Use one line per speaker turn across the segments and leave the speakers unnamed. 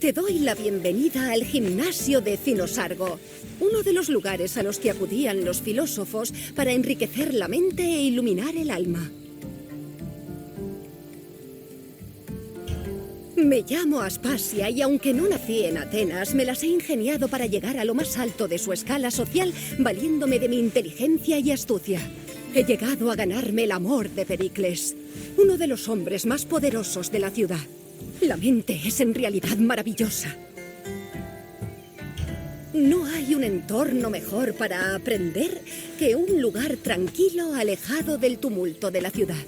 Te doy la bienvenida al gimnasio de Cinosargo, uno de los lugares a los que acudían los filósofos para enriquecer la mente e iluminar el alma. Me llamo Aspasia y aunque no nací en Atenas, me las he ingeniado para llegar a lo más alto de su escala social, valiéndome de mi inteligencia y astucia. He llegado a ganarme el amor de Pericles, uno de los hombres más poderosos de la ciudad. La mente es en realidad maravillosa. No hay un entorno mejor para aprender que un lugar tranquilo, alejado del tumulto de la ciudad.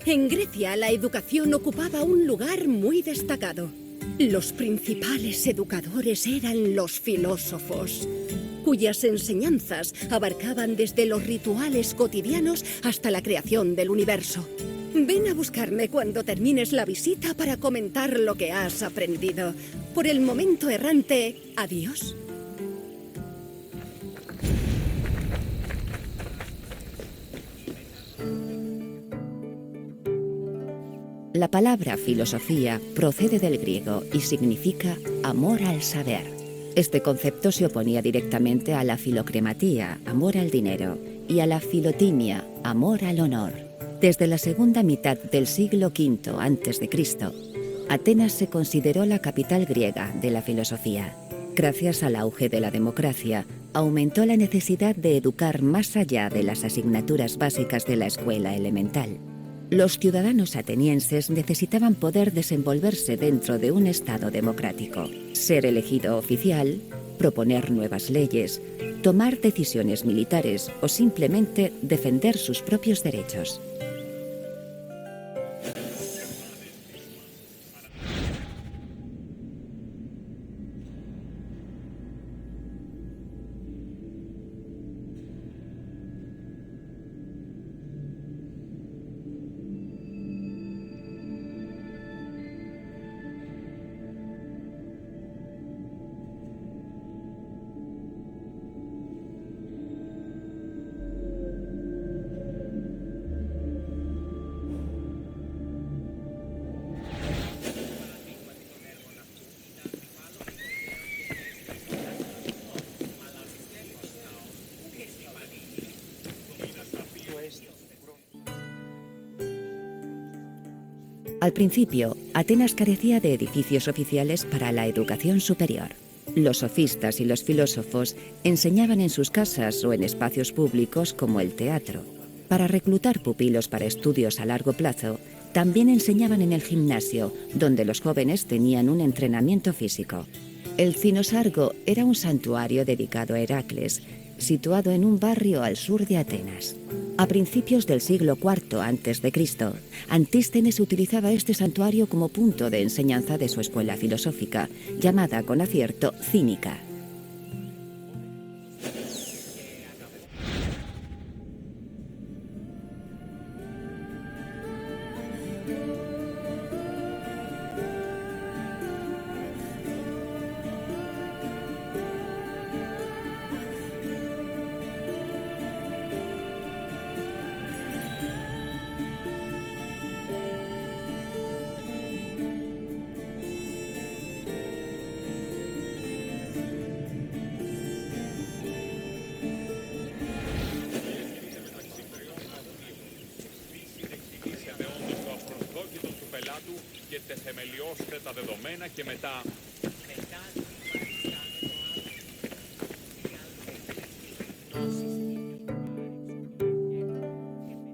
En Grecia, la educación ocupaba un lugar muy destacado. Los principales educadores eran los filósofos, cuyas enseñanzas abarcaban desde los rituales cotidianos hasta la creación del universo. Ven a buscarme cuando termines la visita para comentar lo que has aprendido. Por el momento errante, adiós.
La palabra filosofía procede del griego y significa amor al saber. Este concepto se oponía directamente a la filocrematía, amor al dinero, y a la filotimia, amor al honor. Desde la segunda mitad del siglo V a.C., Atenas se consideró la capital griega de la filosofía. Gracias al auge de la democracia, aumentó la necesidad de educar más allá de las asignaturas básicas de la escuela elemental. Los ciudadanos atenienses necesitaban poder desenvolverse dentro de un Estado democrático, ser elegido oficial, proponer nuevas leyes, tomar decisiones militares o simplemente defender sus propios derechos. Al principio, Atenas carecía de edificios oficiales para la educación superior. Los sofistas y los filósofos enseñaban en sus casas o en espacios públicos como el teatro. Para reclutar pupilos para estudios a largo plazo, también enseñaban en el gimnasio, donde los jóvenes tenían un entrenamiento físico. El Cinosargo era un santuario dedicado a Heracles, situado en un barrio al sur de Atenas. A principios del siglo IV a.C., Antístenes utilizaba este santuario como punto de enseñanza de su escuela filosófica, llamada con acierto cínica.
και θεμελιώστε τα δεδομένα και μετά...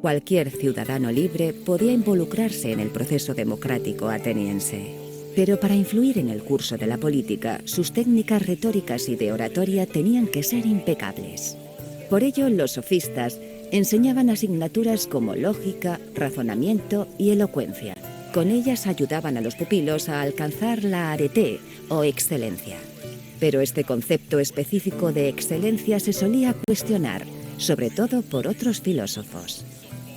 Cualquier ciudadano libre podía involucrarse en el proceso democrático ateniense. Pero para influir en el curso de la política, sus técnicas retóricas y de oratoria tenían que ser impecables. Por ello, los sofistas enseñaban asignaturas como lógica, razonamiento y elocuencia. Con ellas ayudaban a los pupilos a alcanzar la arete o excelencia. Pero este concepto específico de excelencia se solía cuestionar, sobre todo por otros filósofos.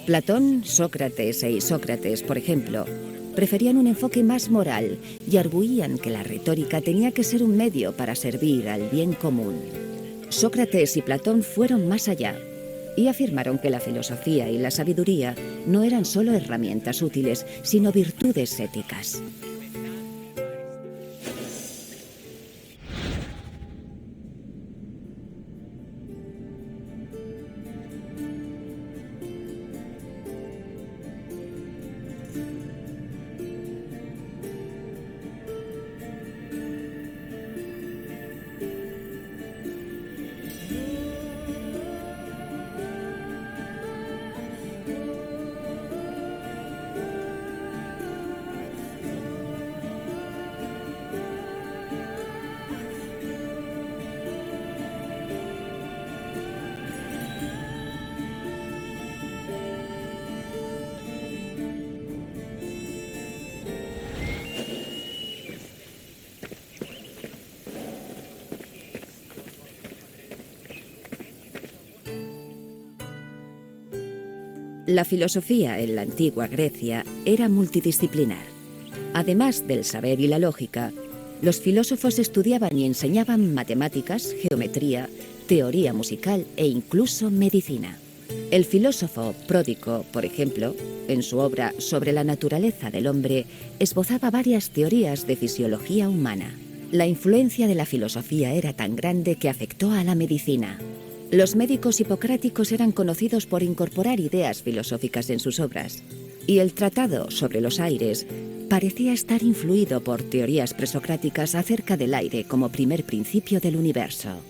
Platón, Sócrates e Isócrates, por ejemplo, preferían un enfoque más moral y arguían que la retórica tenía que ser un medio para servir al bien común. Sócrates y Platón fueron más allá. y afirmaron que la filosofía y la sabiduría no eran solo herramientas útiles, sino virtudes éticas. La filosofía en la antigua Grecia era multidisciplinar. Además del saber y la lógica, los filósofos estudiaban y enseñaban matemáticas, geometría, teoría musical e incluso medicina. El filósofo Pródico, por ejemplo, en su obra Sobre la naturaleza del hombre, esbozaba varias teorías de fisiología humana. La influencia de la filosofía era tan grande que afectó a la medicina. Los médicos hipocráticos eran conocidos por incorporar ideas filosóficas en sus obras, y el Tratado sobre los aires parecía estar influido por teorías presocráticas acerca del aire como primer principio del universo.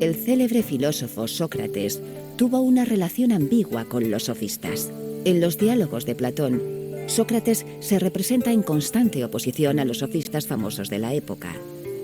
El célebre filósofo Sócrates tuvo una relación ambigua con los sofistas. En los diálogos de Platón, Sócrates se representa en constante oposición a los sofistas famosos de la época.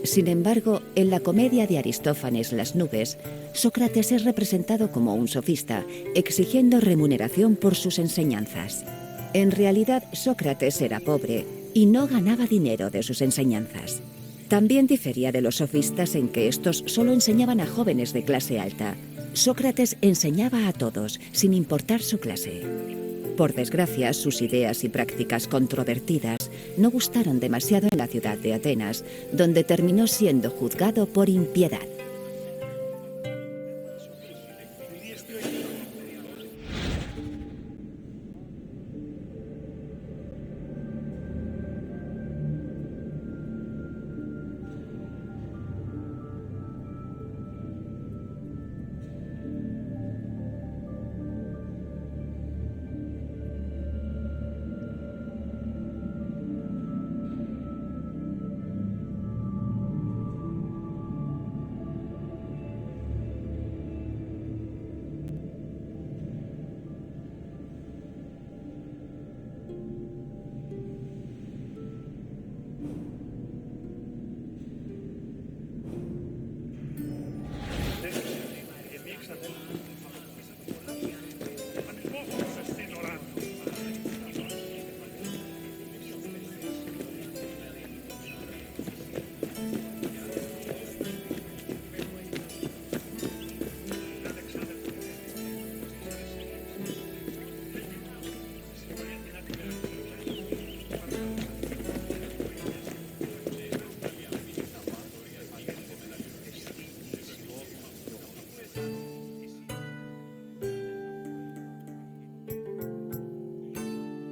Sin embargo, en la comedia de Aristófanes Las nubes, Sócrates es representado como un sofista, exigiendo remuneración por sus enseñanzas. En realidad, Sócrates era pobre y no ganaba dinero de sus enseñanzas. También difería de los sofistas en que estos solo enseñaban a jóvenes de clase alta. Sócrates enseñaba a todos, sin importar su clase. Por desgracia, sus ideas y prácticas controvertidas no gustaron demasiado en la ciudad de Atenas, donde terminó siendo juzgado por impiedad.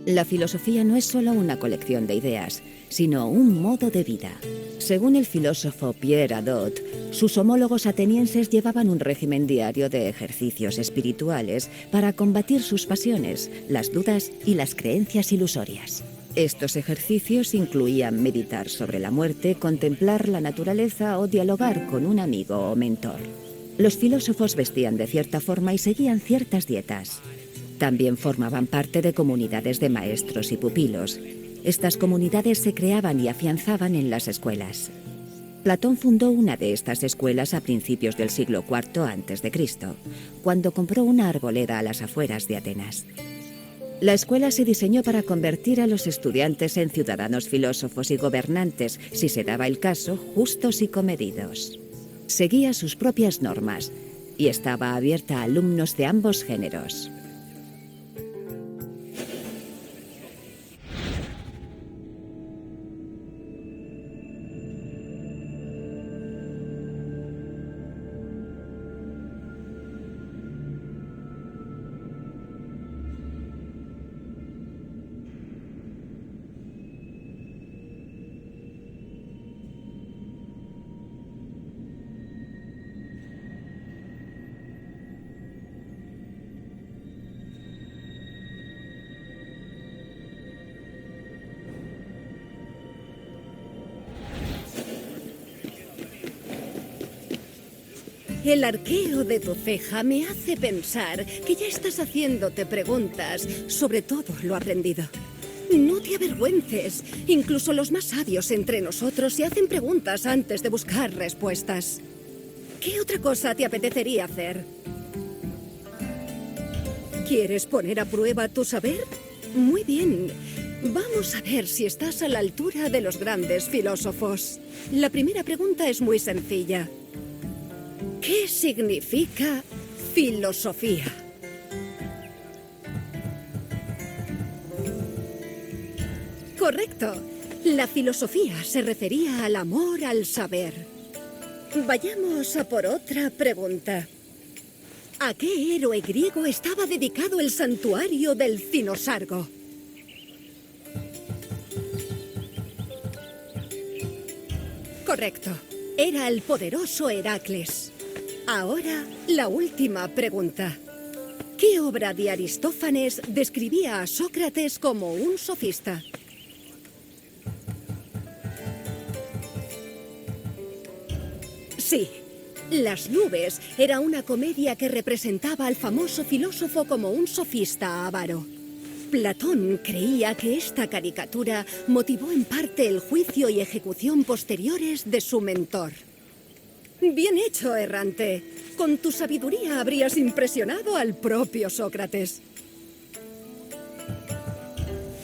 La filosofía no es solo una colección de ideas, sino un modo de vida. Según el filósofo Pierre Hadot, sus homólogos atenienses llevaban un régimen diario de ejercicios espirituales para combatir sus pasiones, las dudas y las creencias ilusorias. Estos ejercicios incluían meditar sobre la muerte, contemplar la naturaleza o dialogar con un amigo o mentor. Los filósofos vestían de cierta forma y seguían ciertas dietas. También formaban parte de comunidades de maestros y pupilos. Estas comunidades se creaban y afianzaban en las escuelas. Platón fundó una de estas escuelas a principios del siglo IV a.C., cuando compró una arboleda a las afueras de Atenas. La escuela se diseñó para convertir a los estudiantes en ciudadanos filósofos y gobernantes, si se daba el caso, justos y comedidos. Seguía sus propias normas y estaba abierta a alumnos de ambos géneros.
El arqueo de tu ceja me hace pensar que ya estás haciéndote preguntas sobre todo lo aprendido. No te avergüences. Incluso los más sabios entre nosotros se hacen preguntas antes de buscar respuestas. ¿Qué otra cosa te apetecería hacer? ¿Quieres poner a prueba tu saber? Muy bien. Vamos a ver si estás a la altura de los grandes filósofos. La primera pregunta es muy sencilla. ¿Qué significa filosofía? Correcto. La filosofía se refería al amor al saber. Vayamos a por otra pregunta. ¿A qué héroe griego estaba dedicado el santuario del Cinosargo? Correcto. Era el poderoso Heracles. Ahora, la última pregunta. ¿Qué obra de Aristófanes describía a Sócrates como un sofista? Sí. Las nubes era una comedia que representaba al famoso filósofo como un sofista avaro. Platón creía que esta caricatura motivó en parte el juicio y ejecución posteriores de su mentor. Bien hecho, errante. Con tu sabiduría habrías impresionado al propio Sócrates.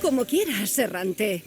Como quieras, errante.